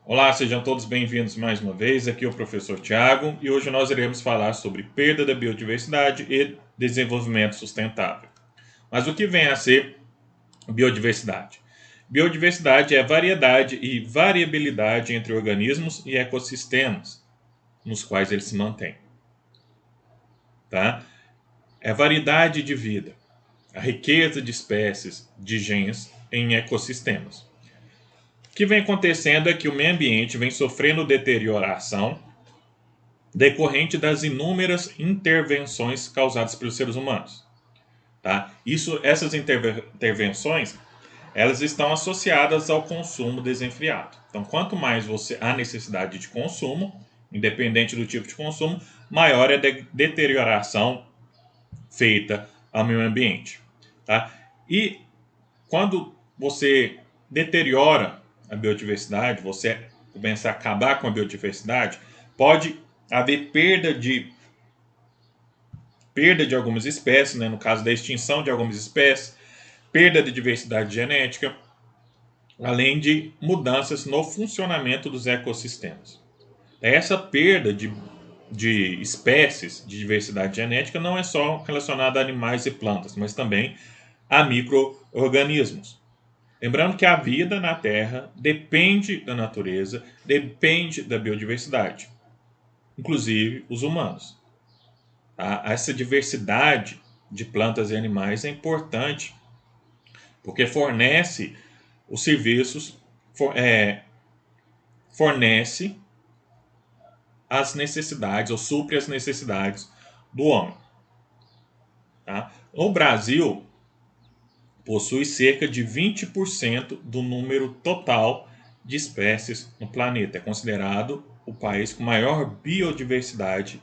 Olá, sejam todos bem-vindos mais uma vez. Aqui é o professor Tiago e hoje nós iremos falar sobre perda da biodiversidade e desenvolvimento sustentável. Mas o que vem a ser biodiversidade? Biodiversidade é a variedade e variabilidade entre organismos e ecossistemas nos quais eles se mantêm. Tá? É a variedade de vida, a riqueza de espécies, de genes em ecossistemas. O que vem acontecendo é que o meio ambiente vem sofrendo deterioração decorrente das inúmeras intervenções causadas pelos seres humanos. Tá? Essas intervenções, elas estão associadas ao consumo desenfreado. Então, quanto mais há necessidade de consumo, independente do tipo de consumo, maior é a deterioração feita ao meio ambiente. Tá? E quando você deteriora a biodiversidade, você começa a acabar com a biodiversidade, pode haver perda de algumas espécies, né, no caso da extinção de algumas espécies, perda de diversidade genética, além de mudanças no funcionamento dos ecossistemas. Essa perda de espécies de diversidade genética não é só relacionada a animais e plantas, mas também a micro-organismos. Lembrando que a vida na Terra depende da natureza, depende da biodiversidade, inclusive os humanos. Essa diversidade de plantas e animais é importante porque fornece os serviços, fornece as necessidades, ou supre as necessidades do homem. Tá? O Brasil possui cerca de 20% do número total de espécies no planeta. É considerado o país com maior biodiversidade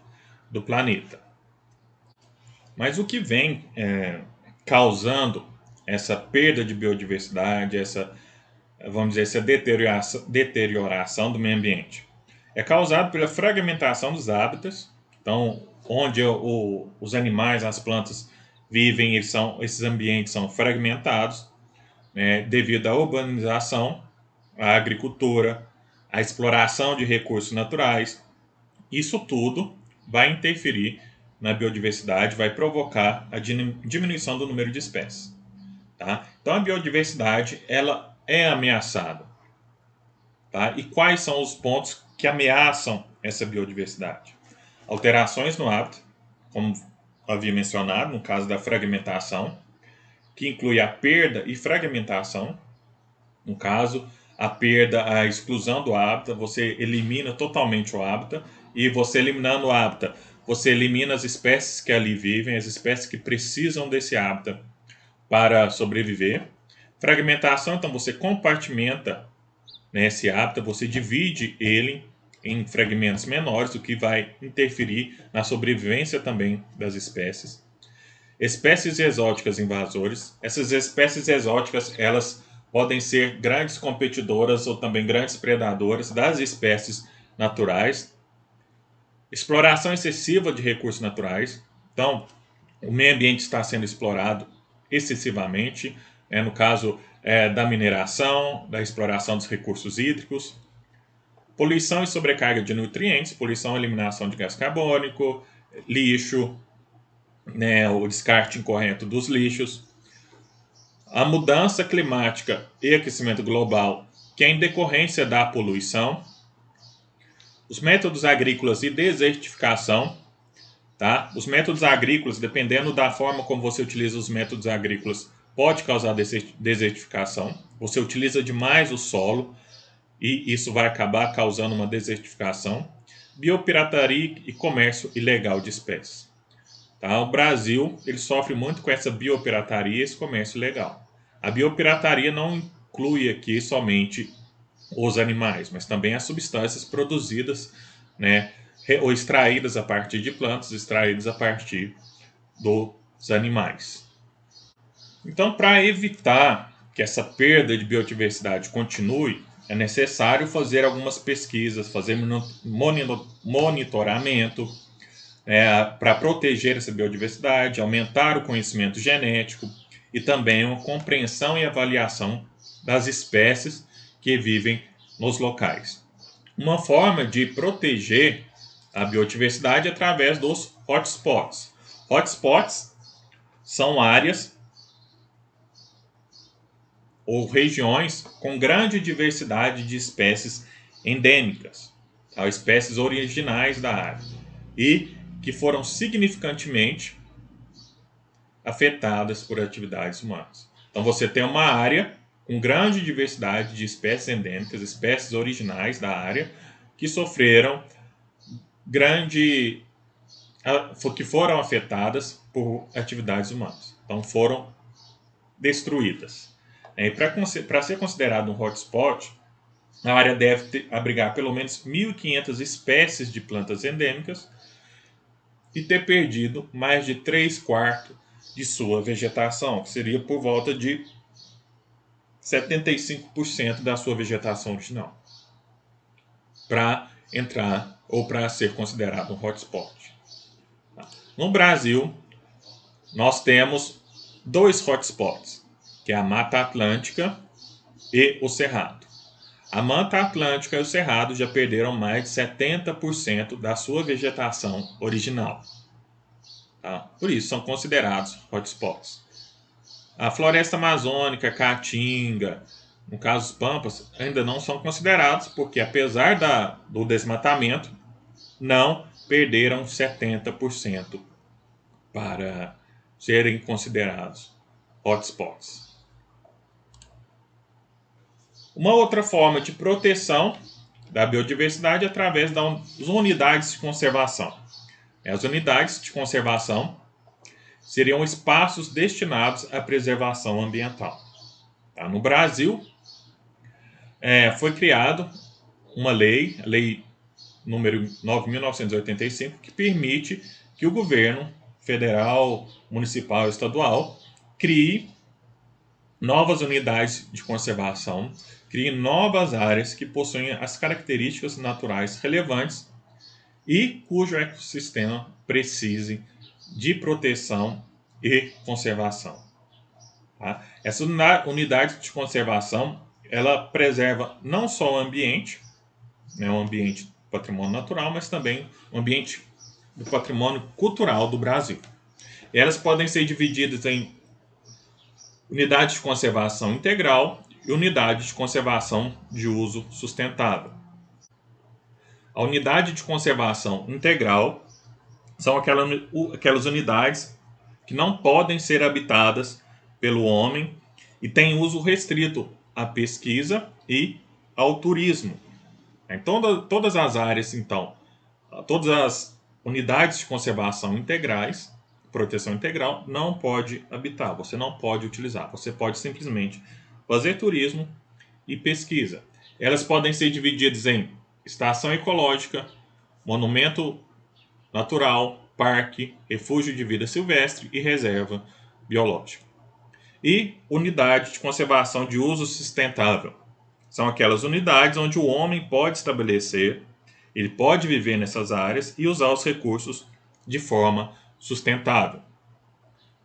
do planeta. Mas o que vem causando essa perda de biodiversidade, vamos dizer, essa deterioração do meio ambiente? É causado pela fragmentação dos hábitats, então, onde os animais, as plantas vivem, esses ambientes são fragmentados, né, devido à urbanização, à agricultura, à exploração de recursos naturais. Isso tudo vai interferir na biodiversidade, vai provocar a diminuição do número de espécies. Tá? Então a biodiversidade ela é ameaçada. Tá? E quais são os pontos que ameaçam essa biodiversidade? Alterações no hábito, como havia mencionado, no caso da fragmentação, que inclui a perda e fragmentação. No caso, a perda, a exclusão do hábitat, você elimina totalmente o hábitat, e você eliminando o hábitat, você elimina as espécies que ali vivem, as espécies que precisam desse hábitat para sobreviver. Fragmentação, então você compartimenta, né, esse hábitat, você divide ele em fragmentos menores, o que vai interferir na sobrevivência também das espécies. Espécies exóticas invasores. Essas espécies exóticas, elas podem ser grandes competidoras ou também grandes predadoras das espécies naturais. Exploração excessiva de recursos naturais. Então, o meio ambiente está sendo explorado excessivamente, no caso da mineração, da exploração dos recursos hídricos. Poluição e sobrecarga de nutrientes, poluição e eliminação de gás carbônico, lixo, né, o descarte incorreto dos lixos. A mudança climática e aquecimento global, que é em decorrência da poluição. Os métodos agrícolas e desertificação. Tá? Os métodos agrícolas, dependendo da forma como você utiliza os métodos agrícolas, pode causar desertificação. Você utiliza demais o solo e isso vai acabar causando uma desertificação. Biopirataria e comércio ilegal de espécies. Tá? O Brasil ele sofre muito com essa biopirataria e esse comércio ilegal. A biopirataria não inclui aqui somente os animais, mas também as substâncias produzidas, né, ou extraídas a partir de plantas, extraídas a partir dos animais. Então, para evitar que essa perda de biodiversidade continue, é necessário fazer algumas pesquisas, fazer monitoramento, para proteger essa biodiversidade, aumentar o conhecimento genético e também uma compreensão e avaliação das espécies que vivem nos locais. uma forma de proteger a biodiversidade é através dos hotspots. Hotspots são áreas ou regiões com grande diversidade de espécies endêmicas, tá? Espécies originais da área, e que foram significantemente afetadas por atividades humanas. Então você tem uma área com grande diversidade de espécies endêmicas, espécies originais da área, que sofreram que foram afetadas por atividades humanas. Então foram destruídas. E para ser considerado um hotspot, a área deve abrigar pelo menos 1.500 espécies de plantas endêmicas e ter perdido mais de 3/4 de sua vegetação, que seria por volta de 75% da sua vegetação original, para entrar ou para ser considerado um hotspot. No Brasil, nós temos 2 hotspots, que é a Mata Atlântica e o Cerrado. A Mata Atlântica e o Cerrado já perderam mais de 70% da sua vegetação original. Tá? Por isso, são considerados hotspots. A floresta amazônica, caatinga, no caso os pampas, ainda não são considerados, porque apesar do desmatamento, não perderam 70% para serem considerados hotspots. Uma outra forma de proteção da biodiversidade é através das unidades de conservação. As unidades de conservação seriam espaços destinados à preservação ambiental. Tá? No Brasil, foi criado uma lei, a Lei número 9.985, que permite que o governo federal, municipal e estadual crie novas unidades de conservação, crie novas áreas que possuem as características naturais relevantes e cujo ecossistema precise de proteção e conservação. Tá? Essa unidade de conservação, ela preserva não só o ambiente, né, o ambiente do patrimônio natural, mas também o ambiente do patrimônio cultural do Brasil. E elas podem ser divididas em unidade de conservação integral e unidade de conservação de uso sustentável. A unidade de conservação integral são aquelas unidades que não podem ser habitadas pelo homem e têm uso restrito à pesquisa e ao turismo. Então, todas as áreas, então, todas as unidades de conservação integrais, proteção integral, não pode habitar, você não pode utilizar, você pode simplesmente fazer turismo e pesquisa. Elas podem ser divididas em estação ecológica, monumento natural, parque, refúgio de vida silvestre e reserva biológica. E unidade de conservação de uso sustentável. São aquelas unidades onde o homem pode estabelecer, ele pode viver nessas áreas e usar os recursos de forma sustentável.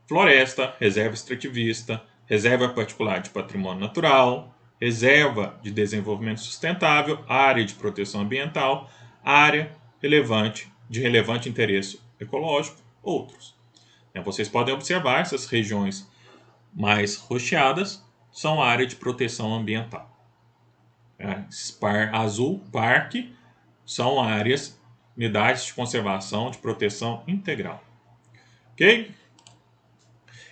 Floresta, reserva extrativista, reserva particular de patrimônio natural, reserva de desenvolvimento sustentável, área de proteção ambiental, área de relevante interesse ecológico, outros. Vocês podem observar essas regiões mais rocheadas são área de proteção ambiental. Azul, parque, são áreas, unidades de conservação de proteção integral. Ok?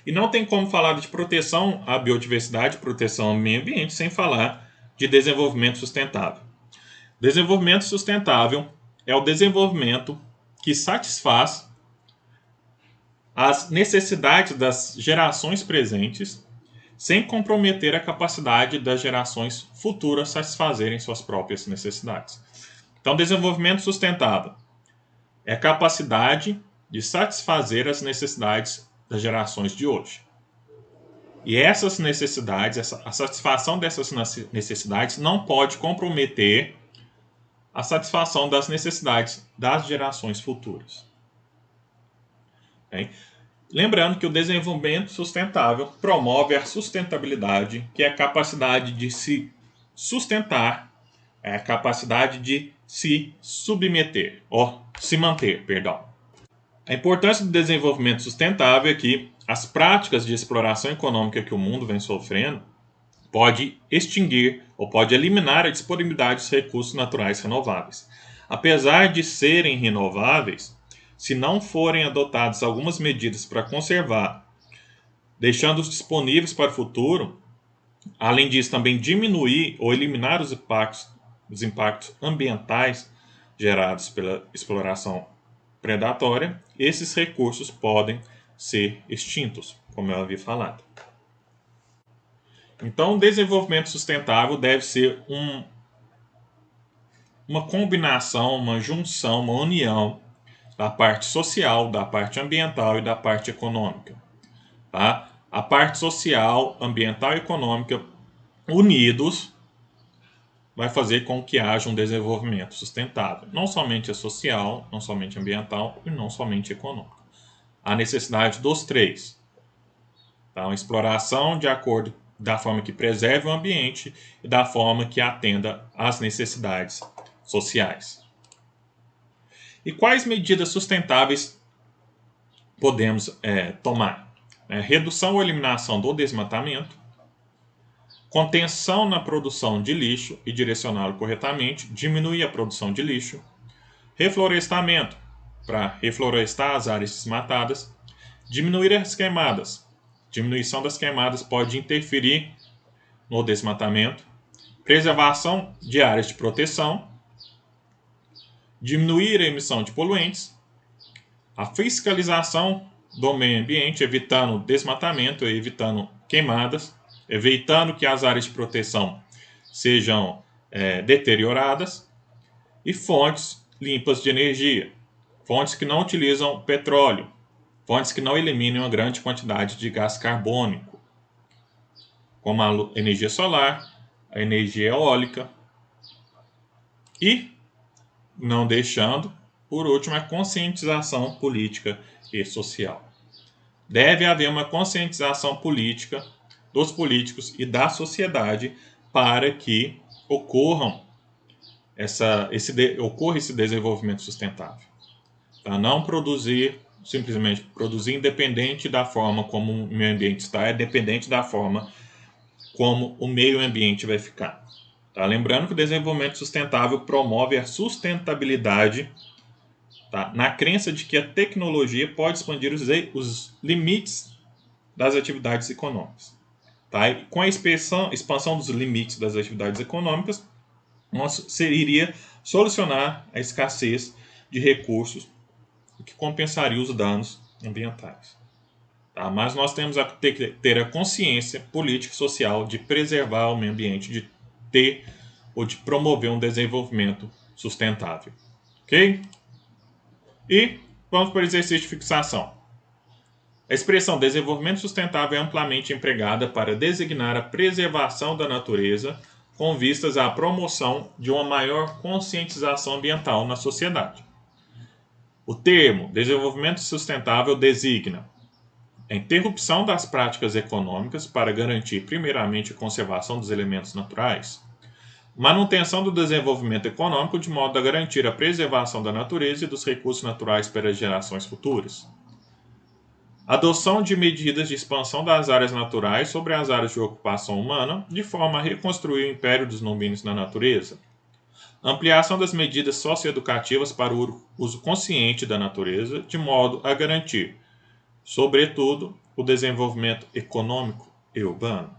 E não tem como falar de proteção à biodiversidade, proteção ao meio ambiente, sem falar de desenvolvimento sustentável. Desenvolvimento sustentável é o desenvolvimento que satisfaz as necessidades das gerações presentes, sem comprometer a capacidade das gerações futuras satisfazerem suas próprias necessidades. Então, desenvolvimento sustentável é a capacidade de satisfazer as necessidades das gerações de hoje. E essas necessidades, a satisfação dessas necessidades não pode comprometer a satisfação das necessidades das gerações futuras. Okay? Lembrando que o desenvolvimento sustentável promove a sustentabilidade, que é a capacidade de se sustentar É a capacidade de se submeter, ou se manter, perdão. A importância do desenvolvimento sustentável é que as práticas de exploração econômica que o mundo vem sofrendo pode extinguir ou pode eliminar a disponibilidade de recursos naturais renováveis. Apesar de serem renováveis, se não forem adotadas algumas medidas para conservar, deixando-os disponíveis para o futuro, além disso também diminuir ou eliminar os impactos ambientais gerados pela exploração predatória, esses recursos podem ser extintos, como eu havia falado. Então, o desenvolvimento sustentável deve ser uma combinação, uma junção, uma união da parte social, da parte ambiental e da parte econômica. Tá? A parte social, ambiental e econômica unidos vai fazer com que haja um desenvolvimento sustentável. Não somente social, não somente ambiental e não somente econômico. A necessidade dos três. Tá? Uma exploração de acordo da forma que preserve o ambiente e da forma que atenda às necessidades sociais. E quais medidas sustentáveis podemos tomar? Redução ou eliminação do desmatamento, contenção na produção de lixo e direcioná-lo corretamente, diminuir a produção de lixo, reflorestamento, para reflorestar as áreas desmatadas, diminuir as queimadas. Diminuição das queimadas pode interferir no desmatamento, preservação de áreas de proteção, diminuir a emissão de poluentes, a fiscalização do meio ambiente, evitando desmatamento e evitando queimadas, evitando que as áreas de proteção sejam deterioradas, e fontes limpas de energia, fontes que não utilizam petróleo, fontes que não eliminam uma grande quantidade de gás carbônico, como a energia solar, a energia eólica e, não deixando, por último, a conscientização política e social. Deve haver uma conscientização política dos políticos e da sociedade para que ocorra esse desenvolvimento sustentável. Para não simplesmente produzir independente da forma como o meio ambiente está, é dependente da forma como o meio ambiente vai ficar. Tá? Lembrando que o desenvolvimento sustentável promove a sustentabilidade, tá? Na crença de que a tecnologia pode expandir os limites das atividades econômicas. Tá? E com a expansão dos limites das atividades econômicas, iria solucionar a escassez de recursos, o que compensaria os danos ambientais. Tá? Mas nós temos que ter a consciência política e social de preservar o meio ambiente, de ter ou de promover um desenvolvimento sustentável. Ok? E vamos para o exercício de fixação. A expressão desenvolvimento sustentável é amplamente empregada para designar a preservação da natureza com vistas à promoção de uma maior conscientização ambiental na sociedade. O termo desenvolvimento sustentável designa a interrupção das práticas econômicas para garantir, primeiramente, a conservação dos elementos naturais, manutenção do desenvolvimento econômico de modo a garantir a preservação da natureza e dos recursos naturais para as gerações futuras, adoção de medidas de expansão das áreas naturais sobre as áreas de ocupação humana, de forma a reconstruir o império dos domínios da natureza, ampliação das medidas socioeducativas para o uso consciente da natureza, de modo a garantir, sobretudo, o desenvolvimento econômico e urbano.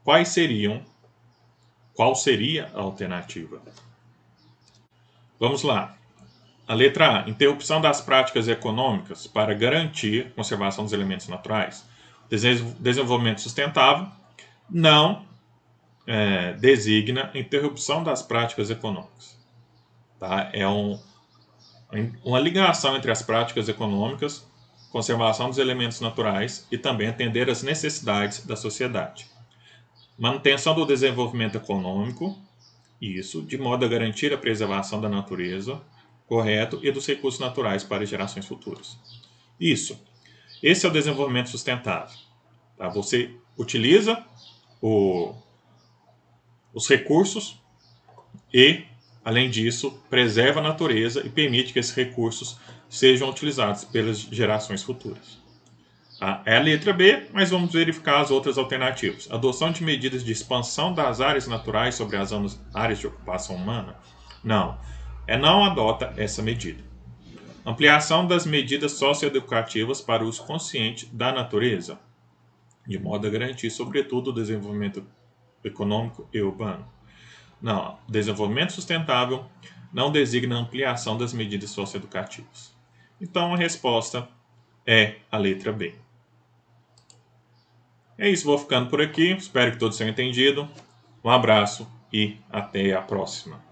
Qual seria a alternativa? Vamos lá. A letra A, interrupção das práticas econômicas para garantir a conservação dos elementos naturais. Desenvolvimento sustentável não designa interrupção das práticas econômicas. Tá? É uma ligação entre as práticas econômicas, conservação dos elementos naturais e também atender às necessidades da sociedade. Manutenção do desenvolvimento econômico, isso, de modo a garantir a preservação da natureza, correto, e dos recursos naturais para gerações futuras. Isso. Esse é o desenvolvimento sustentável. Tá? Você utiliza os recursos e, além disso, preserva a natureza e permite que esses recursos sejam utilizados pelas gerações futuras. É a letra B, mas vamos verificar as outras alternativas. Adoção de medidas de expansão das áreas naturais sobre as áreas de ocupação humana? Não, não adota essa medida. Ampliação das medidas socioeducativas para o uso consciente da natureza, de modo a garantir, sobretudo, o desenvolvimento econômico e urbano. Não, desenvolvimento sustentável não designa ampliação das medidas socioeducativas. Então a resposta é a letra B. É isso, vou ficando por aqui. Espero que todos tenham entendido. Um abraço e até a próxima.